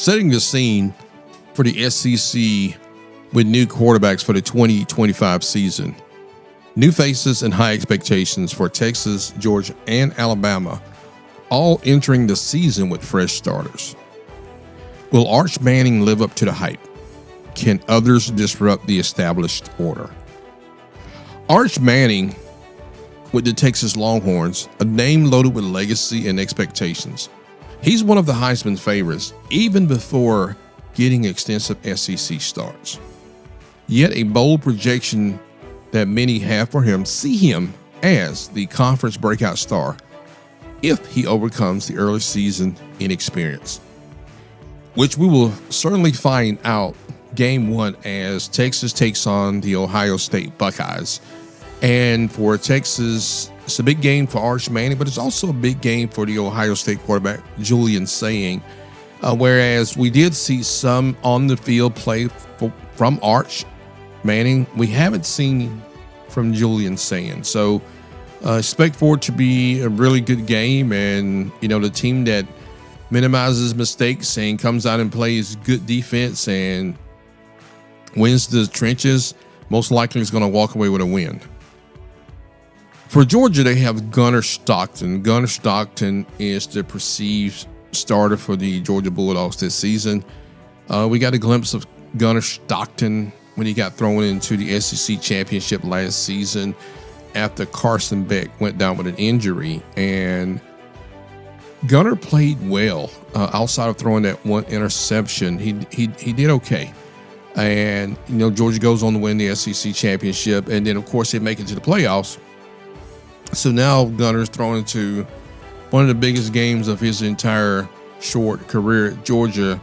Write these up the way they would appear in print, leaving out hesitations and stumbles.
setting the scene for the SEC with new quarterbacks for the 2025 season. New faces and high expectations for Texas, Georgia, and Alabama, all entering the season with fresh starters. Will Arch Manning live up to the hype? Can others disrupt the established order? Arch Manning with the Texas Longhorns, a name loaded with legacy and expectations. He's one of the Heisman favorites, even before getting extensive SEC starts. Yet a bold projection that many have for him see him as the conference breakout star if he overcomes the early season inexperience, which we will certainly find out game one as Texas takes on the Ohio State Buckeyes. And for Texas, it's a big game for Arch Manning, but it's also a big game for the Ohio State quarterback, Julian Sayin. Whereas we did see some on the field play from Arch Manning, we haven't seen from Julian Sayin. So expect for it to be a really good game. And, the team that minimizes mistakes and comes out and plays good defense and wins the trenches, most likely is going to walk away with a win. For Georgia, they have Gunnar Stockton. Gunnar Stockton is the perceived starter for the Georgia Bulldogs this season. We got a glimpse of Gunnar Stockton when he got thrown into the SEC championship last season after Carson Beck went down with an injury. And Gunnar played well outside of throwing that one interception. He did okay. And, Georgia goes on to win the SEC championship. And then, of course, they make it to the playoffs. So now Gunnar's thrown into one of the biggest games of his entire short career at Georgia,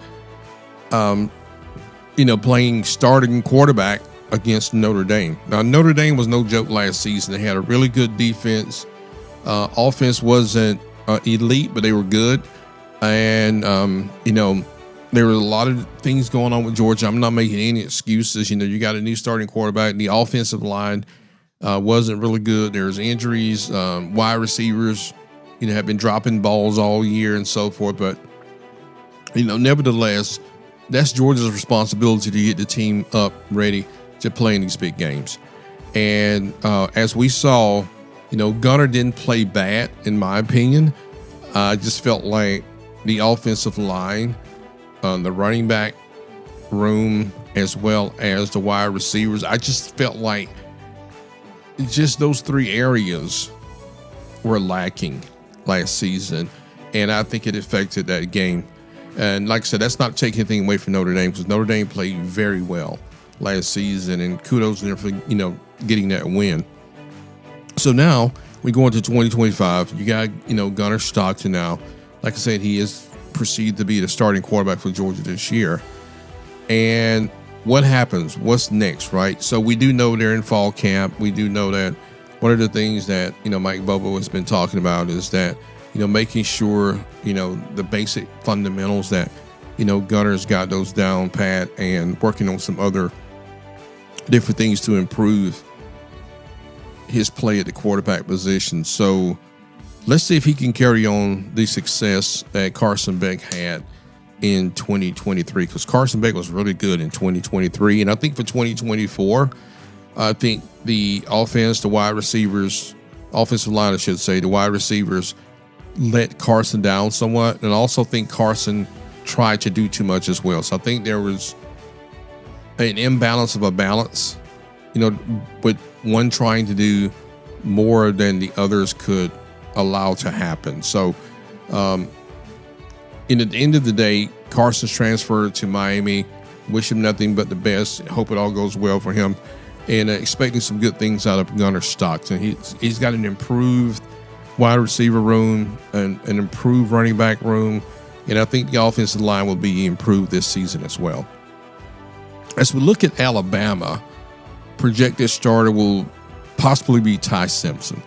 playing starting quarterback against Notre Dame. Now, Notre Dame was no joke last season. They had a really good defense. Offense wasn't elite, but they were good. And, there were a lot of things going on with Georgia. I'm not making any excuses. You got a new starting quarterback. The offensive line wasn't really good. There's injuries. Wide receivers, have been dropping balls all year and so forth. But, nevertheless, that's Georgia's responsibility to get the team up ready to play in these big games. And as we saw, Gunnar didn't play bad, in my opinion. I just felt like the offensive line, the running back room, as well as the wide receivers, I just felt like just those three areas were lacking last season. And I think it affected that game. And like I said, that's not taking anything away from Notre Dame, because Notre Dame played very well last season, and kudos to them for, getting that win. So now we go into 2025. You got, Gunnar Stockton now. Like I said, he is perceived to be the starting quarterback for Georgia this year. And what happens? What's next, right? So we do know they're in fall camp. We do know that one of the things that, Mike Bobo has been talking about is that, making sure, the basic fundamentals that, Gunnar's got those down pat, and working on some other different things to improve his play at the quarterback position. So let's see if he can carry on the success that Carson Beck had in 2023, because Carson Beck was really good in 2023. And I think for 2024, I think the offense, the wide receivers, offensive line, I should say, the wide receivers let Carson down somewhat. And I also think Carson tried to do too much as well. So I think there was an imbalance of a balance, with one trying to do more than the others could allow to happen. So, in the end of the day, Carson's transferred to Miami. Wish him nothing but the best. Hope it all goes well for him. And expecting some good things out of Gunnar Stockton. He's got an improved wide receiver room and an improved running back room. And I think the offensive line will be improved this season as well. As we look at Alabama, projected starter will possibly be Ty Simpson.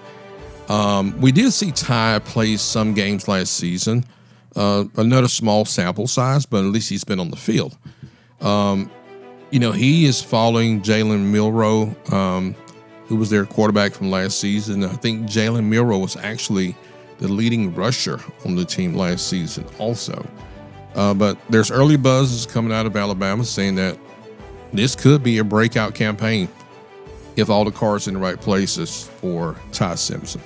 We did see Ty play some games last season. Another small sample size, but at least he's been on the field. He is following Jalen Milroe, who was their quarterback from last season. I think Jalen Milroe was actually the leading rusher on the team last season also. But there's early buzzes coming out of Alabama saying that this could be a breakout campaign if all the cards in the right places for Ty Simpson.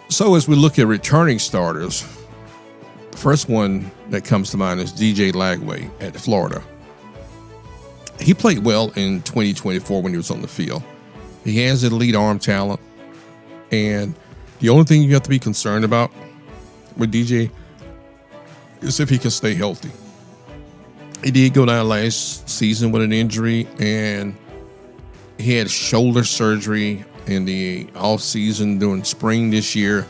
So as we look at returning starters, the first one that comes to mind is DJ Lagway at Florida. He played well in 2024 when he was on the field. He has elite arm talent, and the only thing you have to be concerned about with DJ is if he can stay healthy. He did go down last season with an injury, and he had shoulder surgery in the off season during spring this year,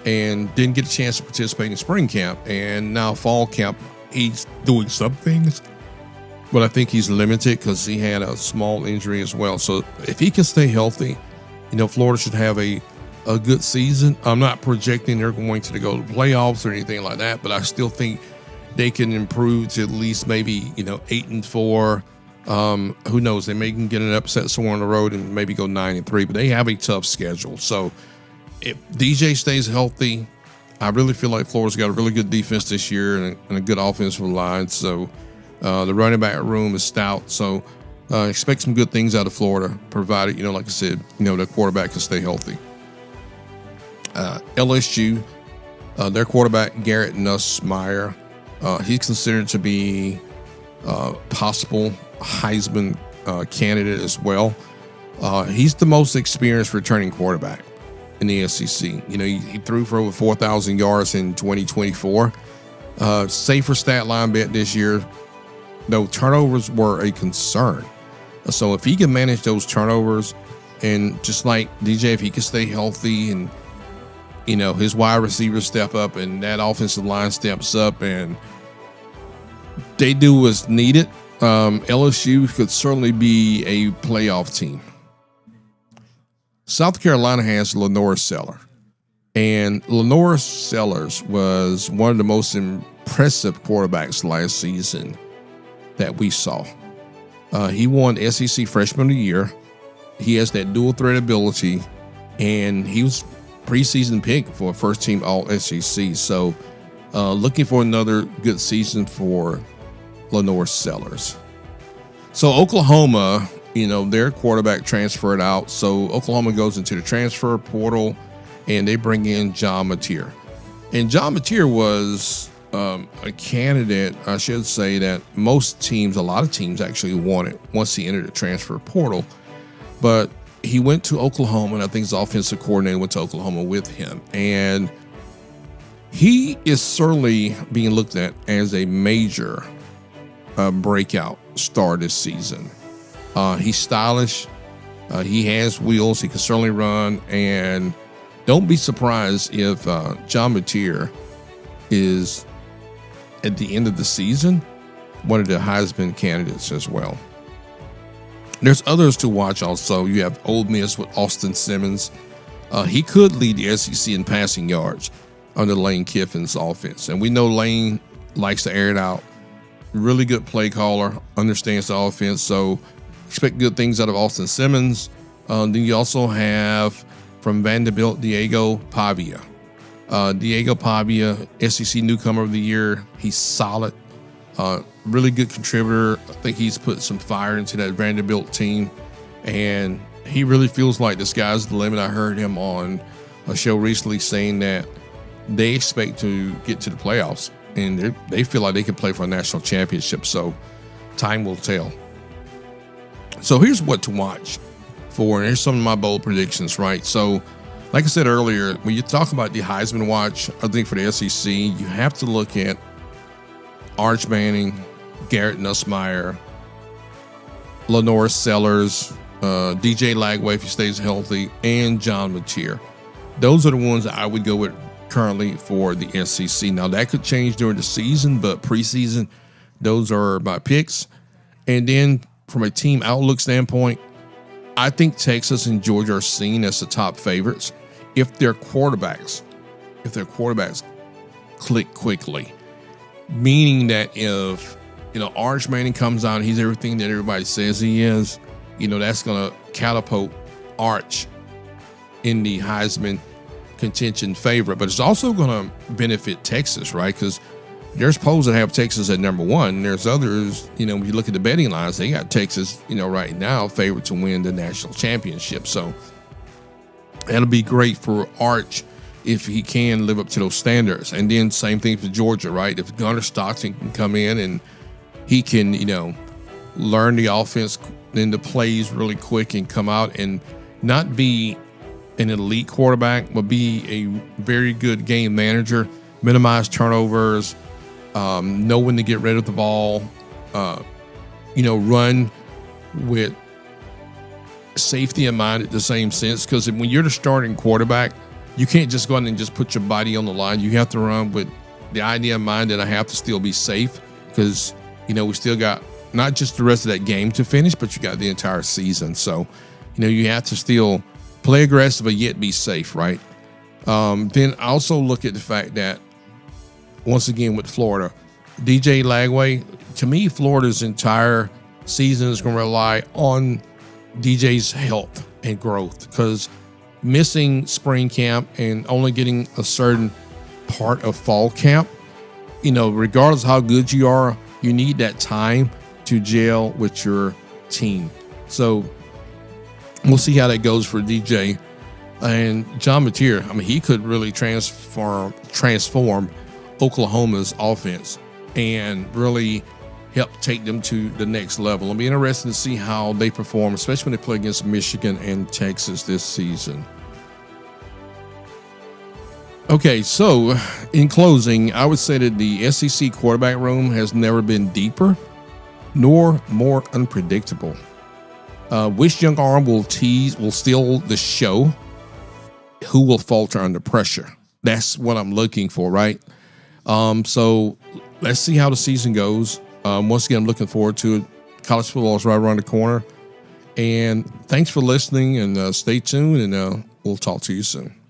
and didn't get a chance to participate in spring camp. And now fall camp, he's doing some things, but I think he's limited because he had a small injury as well. So if he can stay healthy, Florida should have a good season. I'm not projecting they're going to go to the playoffs or anything like that, but I still think they can improve to at least maybe 8-4. Who knows? They may get an upset somewhere on the road and maybe go 9-3, but they have a tough schedule. So if DJ stays healthy, I really feel like Florida's got a really good defense this year and a good offensive line. So the running back room is stout. So expect some good things out of Florida, provided, like I said, the quarterback can stay healthy. LSU, their quarterback, Garrett Nussmeier, he's considered to be possible Heisman candidate as well. He's the most experienced returning quarterback in the SEC. He threw for over 4,000 yards in 2024. Safer stat line bet this year, though turnovers were a concern. So if he can manage those turnovers, and just like DJ, if he can stay healthy and his wide receivers step up and that offensive line steps up and they do what's needed, LSU could certainly be a playoff team. South Carolina has Lenore Sellers. And Lenore Sellers was one of the most impressive quarterbacks last season that we saw. He won SEC Freshman of the Year. He has that dual threat ability, and he was preseason pick for a first team all SEC. So looking for another good season for Lenore Sellers. So Oklahoma, their quarterback transferred out. So Oklahoma goes into the transfer portal and they bring in John Mateer. And John Mateer was a candidate, I should say, that a lot of teams actually wanted once he entered the transfer portal. But he went to Oklahoma, and I think his offensive coordinator went to Oklahoma with him. And he is certainly being looked at as a major breakout star this season. He's stylish. He has wheels. He can certainly run. And don't be surprised if John Mateer is, at the end of the season, one of the Heisman candidates as well. There's others to watch also. You have Ole Miss with Austin Simmons. He could lead the SEC in passing yards under Lane Kiffin's offense. And we know Lane likes to air it out. Really good play caller, understands the offense. So expect good things out of Austin Simmons. Then you also have from Vanderbilt, Diego Pavia. Diego Pavia, SEC Newcomer of the Year. He's solid. Really good contributor. I think he's put some fire into that Vanderbilt team, and he really feels like the sky's the limit. I heard him on a show recently saying that they expect to get to the playoffs, and they feel like they can play for a national championship. So time will tell. So here's what to watch for, and here's some of my bold predictions, right? So like I said earlier, when you talk about the Heisman watch, I think for the SEC, you have to look at Arch Manning, Garrett Nussmeier, Lenore Sellers, DJ Lagway if he stays healthy, and John Mateer. Those are the ones I would go with currently for the SEC. Now, that could change during the season, but preseason, those are my picks. And then from a team outlook standpoint, I think Texas and Georgia are seen as the top favorites if their quarterbacks click quickly. Meaning that if, Arch Manning comes out, he's everything that everybody says he is, that's going to catapult Arch in the Heisman contention favorite. But it's also going to benefit Texas, right? Because there's polls that have Texas at number one. There's others, when you look at the betting lines, they got Texas, right now favored to win the national championship. So that'll be great for Arch if he can live up to those standards. And then same thing for Georgia, right? If Gunnar Stockton can come in and he can, learn the offense and the plays really quick and come out and not be an elite quarterback, but be a very good game manager, minimize turnovers, know when to get rid of the ball, run with safety in mind at the same sense. Because when you're the starting quarterback, you can't just go out and just put your body on the line. You have to run with the idea in mind that I have to still be safe because, we still got not just the rest of that game to finish, but you got the entire season. So, you have to still play aggressive, but yet be safe, right? Then also look at the fact that, once again, with Florida, DJ Lagway, to me, Florida's entire season is going to rely on DJ's health and growth, because missing spring camp and only getting a certain part of fall camp, regardless of how good you are, you need that time to gel with your team. So we'll see how that goes for DJ. And John Mateer, he could really transform Oklahoma's offense and really help take them to the next level. It'll be interesting to see how they perform, especially when they play against Michigan and Texas this season. Okay, so in closing, I would say that the SEC quarterback room has never been deeper nor more unpredictable. Which young arm will steal the show? Who will falter under pressure? That's what I'm looking for, right? So let's see how the season goes. Once again, I'm looking forward to it. College football is right around the corner. And thanks for listening, and stay tuned, and we'll talk to you soon.